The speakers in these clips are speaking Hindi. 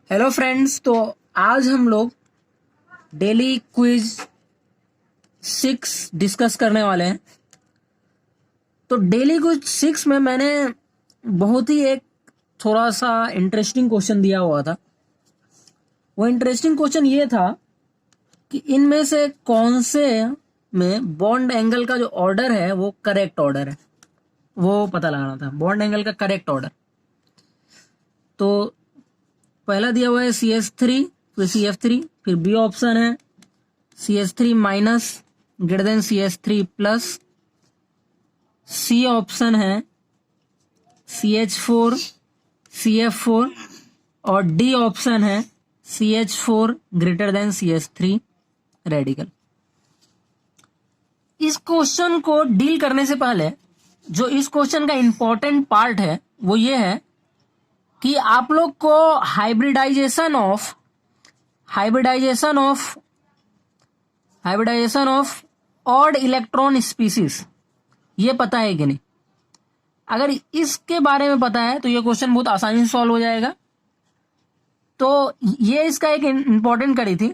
Hello friends. तो आज हम लोग डेली क्विज 6 डिस्कस करने वाले हैं। तो डेली क्विज 6 में मैंने बहुत ही एक थोड़ा सा इंटरेस्टिंग क्वेश्चन दिया हुआ था। वो इंटरेस्टिंग क्वेश्चन ये था कि इनमें से कौन से में बॉन्ड एंगल का जो ऑर्डर है वो करेक्ट ऑर्डर है, वो पता लगाना था, बॉन्ड एंगल का करेक्ट ऑर्डर। तो पहला दिया हुआ है CH3, फिर CF3, फिर बी ऑप्शन है CH3 minus greater than CH3 plus, C option है CH4 CF4 और डी ऑप्शन है CH4 greater than CH3 radical. इस क्वेश्चन को डील करने से पहले जो इस क्वेश्चन का इंपॉर्टेंट पार्ट है वो ये है कि आप लोग को hybridization of odd electron species ये पता है कि नहीं। अगर इसके बारे में पता है तो ये क्वेश्चन बहुत आसानी से सॉल्व हो जाएगा। तो ये इसका एक इंपॉर्टेंट कड़ी थी।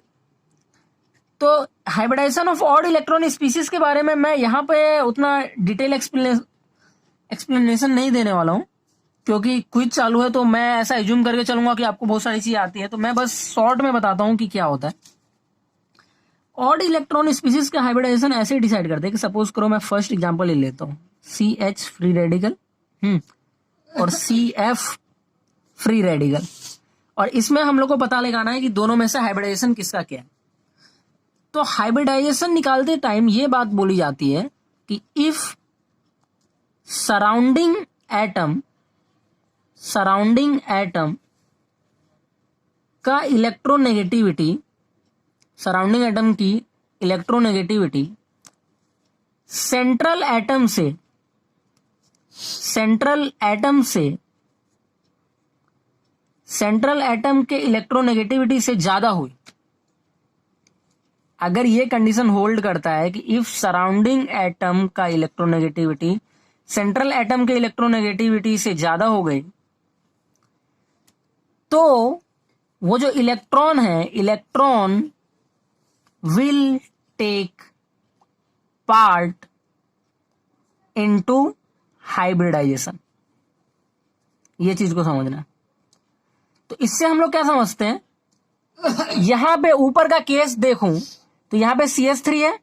तो hybridization of odd electron species के बारे में मैं यहाँ पे उतना डिटेल एक्सप्लेनेशन नहीं देने वाला हूँ, क्योंकि क्विज चालू है तो मैं ऐसा एज्यूम करके चलूंगा कि आपको बहुत सारी चीजें आती है। तो मैं बस शॉर्ट में बताता हूँ कि क्या होता है। ऑड इलेक्ट्रॉन स्पीसीज का हाइब्रिडाइजेशन ऐसे डिसाइड करते हैं कि सपोज करो मैं फर्स्ट एग्जांपल ले लेता हूँ CH फ्री रेडिकल और CF फ्री रेडिकल, और इसमें हम लोग को पता लगाना है कि दोनों में से हाइब्रिडाइजेशन किसका क्या है। तो हाइब्रिडाइजेशन निकालते टाइम ये बात बोली जाती है कि इफ सराउंडिंग एटम का इलेक्ट्रोनेगेटिविटी, सराउंडिंग एटम की इलेक्ट्रोनेगेटिविटी सेंट्रल एटम के इलेक्ट्रोनेगेटिविटी से ज्यादा हुई। अगर ये कंडीशन होल्ड करता है कि इफ सराउंडिंग एटम का इलेक्ट्रोनेगेटिविटी सेंट्रल एटम के इलेक्ट्रोनेगेटिविटी से ज्यादा हो गई, तो वो जो इलेक्ट्रॉन है, electron will take part into hybridization. ये चीज को समझना है। तो इससे हम लोग क्या समझते हैं, यहां पे ऊपर का केस देखूं तो यहां पे CH3 है,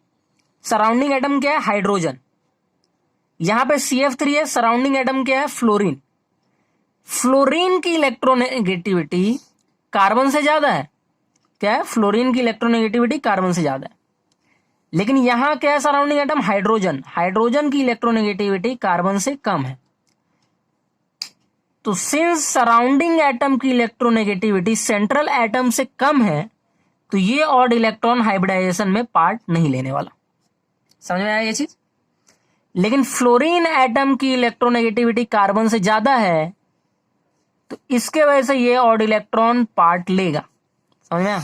सराउंडिंग एटम क्या है, हाइड्रोजन। यहां पे CF3 है, सराउंडिंग एटम क्या है, फ्लोरीन। फ्लोरीन की इलेक्ट्रोनेगेटिविटी कार्बन से ज्यादा है। क्या है, फ्लोरीन की इलेक्ट्रोनेगेटिविटी कार्बन से ज्यादा है। लेकिन यहां क्या है, सराउंडिंग एटम हाइड्रोजन की इलेक्ट्रोनेगेटिविटी कार्बन से कम है। तो सिंस सराउंडिंग एटम की इलेक्ट्रोनेगेटिविटी सेंट्रल एटम से कम है, तो ये ऑड इलेक्ट्रॉन हाइब्रिडाइजेशन में पार्ट नहीं लेने वाला। समझ में आया ये चीज। लेकिन फ्लोरीन एटम की इलेक्ट्रोनेगेटिविटी कार्बन से ज्यादा है, तो इसके वजह से ये ऑड इलेक्ट्रॉन पार्ट लेगा। समझ में आया।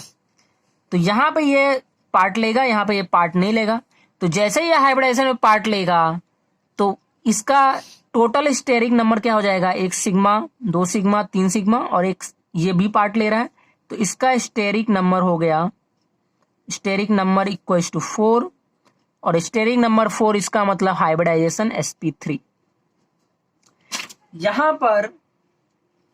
तो यहां पे ये पार्ट लेगा, यहां पे ये पार्ट नहीं लेगा। तो जैसे ही ये हाइब्रिडाइजेशन में पार्ट लेगा तो इसका टोटल स्टेरिक नंबर क्या हो जाएगा, 1 सिग्मा, 2 सिग्मा, 3 सिग्मा, और एक ये भी पार्ट ले रहा है, तो इसका स्टेरिक नंबर हो गया, स्टेरिक नंबर इक्वल्स टू 4, और स्टेरिक नंबर 4 इसका मतलब हाइब्रिडाइजेशन sp3। यहां पर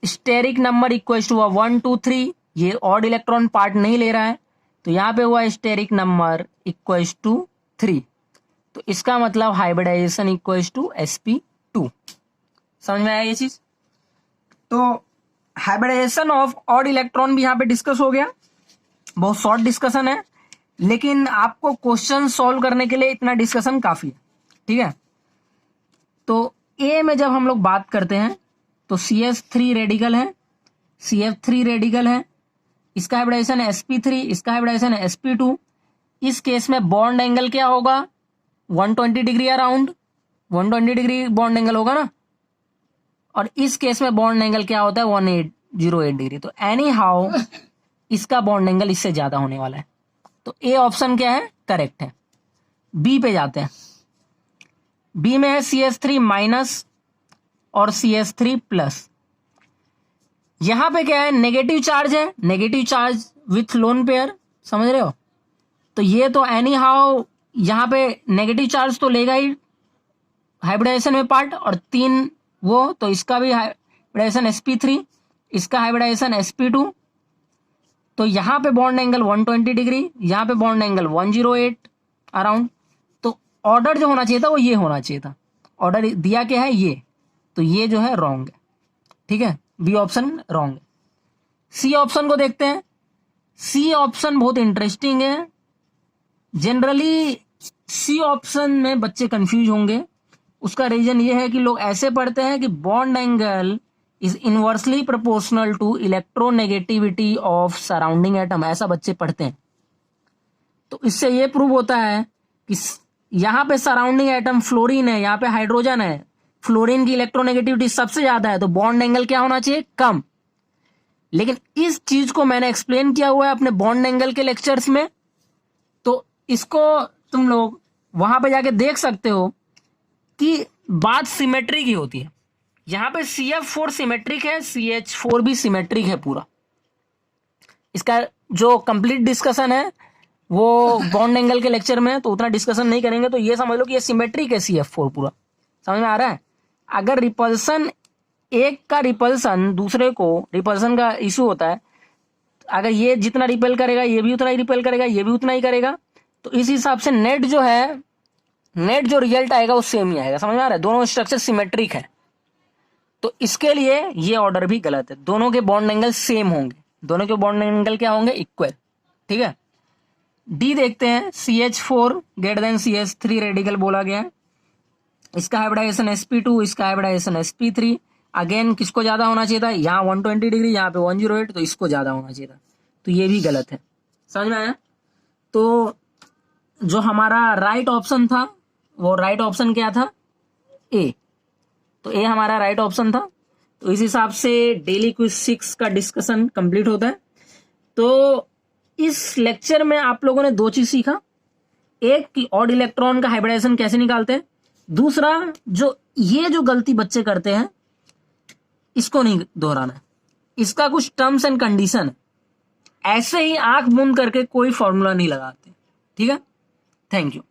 स्टेरिक नंबर इक्वल्स टू 1 2 3, ये ऑड इलेक्ट्रॉन पार्ट नहीं ले रहा है, तो यहां पे हुआ स्टेरिक नंबर इक्वल्स टू 3, तो इसका मतलब हाइब्रिडाइजेशन इक्वल्स टू sp2। समझ में आया ये चीज। तो हाइब्रिडाइजेशन ऑफ ऑड इलेक्ट्रॉन भी यहां पे डिस्कस हो गया। बहुत शॉर्ट डिस्कशन है, लेकिन आपको क्वेश्चन सॉल्व करने के लिए इतना डिस्कशन काफी है। ठीक है। तो ए में जब हम लोग बात करते हैं तो CH3 रेडिकल है, CF3 रेडिकल है, इसका हाइब्रिडाइजेशन है sp3, इसका हाइब्रिडाइजेशन है sp2। इस केस में बॉन्ड एंगल क्या होगा, 120 degree around, 120 degree bond angle होगा ना। और इस केस में बॉन्ड एंगल क्या होता है, 1808 डिग्री। तो एनी हाउ इसका बॉन्ड एंगल इससे ज्यादा होने वाला है। तो ए ऑप्शन क्या है, करेक्ट है। बी पे जाते हैं। बी में है CH3 माइनस और CH3 प्लस। यहां पे क्या है, नेगेटिव चार्ज है, negative charge with lone pair, समझ रहे हो। तो ये तो एनी हाउ यहाँ पे नेगेटिव चार्ज तो लेगा ही हाइब्रिडाइजेशन में पार्ट, और 3 वो, तो इसका भी हाइब्रिडाइजेशन sp3, इसका हाइब्रिडाइजेशन sp2। तो यहाँ पे बॉन्ड एंगल 120 डिग्री, यहाँ पे बॉन्ड एंगल 108 अराउंड। तो ऑर्डर जो होना चाहिए था वो ये होना चाहिए था, ऑर्डर दिया क्या है ये, तो ये जो है रॉन्ग है, ठीक है, बी ऑप्शन रॉन्ग है। सी ऑप्शन को देखते हैं। सी ऑप्शन बहुत इंटरेस्टिंग है। जनरली सी ऑप्शन में बच्चे कंफ्यूज होंगे, उसका रीजन ये है कि लोग ऐसे पढ़ते हैं कि bond angle is inversely proportional to electronegativity of surrounding atom, ऐसा बच्चे पढ़ते हैं। तो इससे ये प्रूव होता है कि यहाँ पे सराउंडिंग एटम फ्लोरीन है, यहाँ पे हाइड्रोजन है, फ्लोरीन की इलेक्ट्रोनेगेटिविटी सबसे ज्यादा है, तो बॉन्ड एंगल क्या होना चाहिए, कम। लेकिन इस चीज को मैंने एक्सप्लेन किया हुआ है अपने बॉन्ड एंगल के लेक्चर्स में, तो इसको तुम लोग वहां पे जाके देख सकते हो कि बात सिमेट्री की होती है। यहां पे CF4 सिमेट्रिक है, CH4 भी सिमेट्रिक है पूरा। इसका जो कंप्लीट डिस्कशन है वो बॉन्ड एंगल के लेक्चर में, तो उतना डिस्कशन नहीं करेंगे। तो ये समझ लो कि ये सिमेट्रिक है CF4 पूरा, समझ में आ रहा है। अगर रिपल्सन, एक का रिपल्सन दूसरे को, रिपल्सन का इशू होता है, अगर ये जितना रिपेल करेगा ये भी उतना ही रिपेल करेगा, ये भी उतना ही करेगा, तो इस हिसाब से नेट जो है, नेट जो रिजल्ट आएगा वो सेम ही आएगा, समझ में आ रहा है। दोनों स्ट्रक्चर सिमेट्रिक है, तो इसके लिए ये ऑर्डर भी गलत है। दोनों के बॉन्ड एंगल सेम होंगे, दोनों के बॉन्ड एंगल क्या होंगे, इक्वल, ठीक है। डी देखते हैं, CH4 greater than CH3 radical बोला गया है, इसका हाइब्रिडाइजेशन sp2, इसका हाइब्रिडाइजेशन sp3। अगेन किसको ज्यादा होना चाहिए था, यहाँ 120 डिग्री, यहाँ पे 108, तो इसको ज्यादा होना चाहिए था, तो ये भी गलत है, समझ में आया। तो जो हमारा राइट ऑप्शन था, वो राइट ऑप्शन क्या था, ए। तो ए हमारा राइट ऑप्शन था। तो इस हिसाब से डेली क्विज 6 का डिस्कशन कंप्लीट होता है। तो इस लेक्चर में आप लोगों ने 2 चीज सीखा, एक कि ऑड इलेक्ट्रॉन का हाइब्रिडाइजेशन कैसे निकालते हैं, दूसरा जो ये जो गलती बच्चे करते हैं इसको नहीं दोहराना, इसका कुछ टर्म्स एंड कंडीशन है, ऐसे ही आंख बंद करके कोई फॉर्मूला नहीं लगाते, ठीक है। Thank you.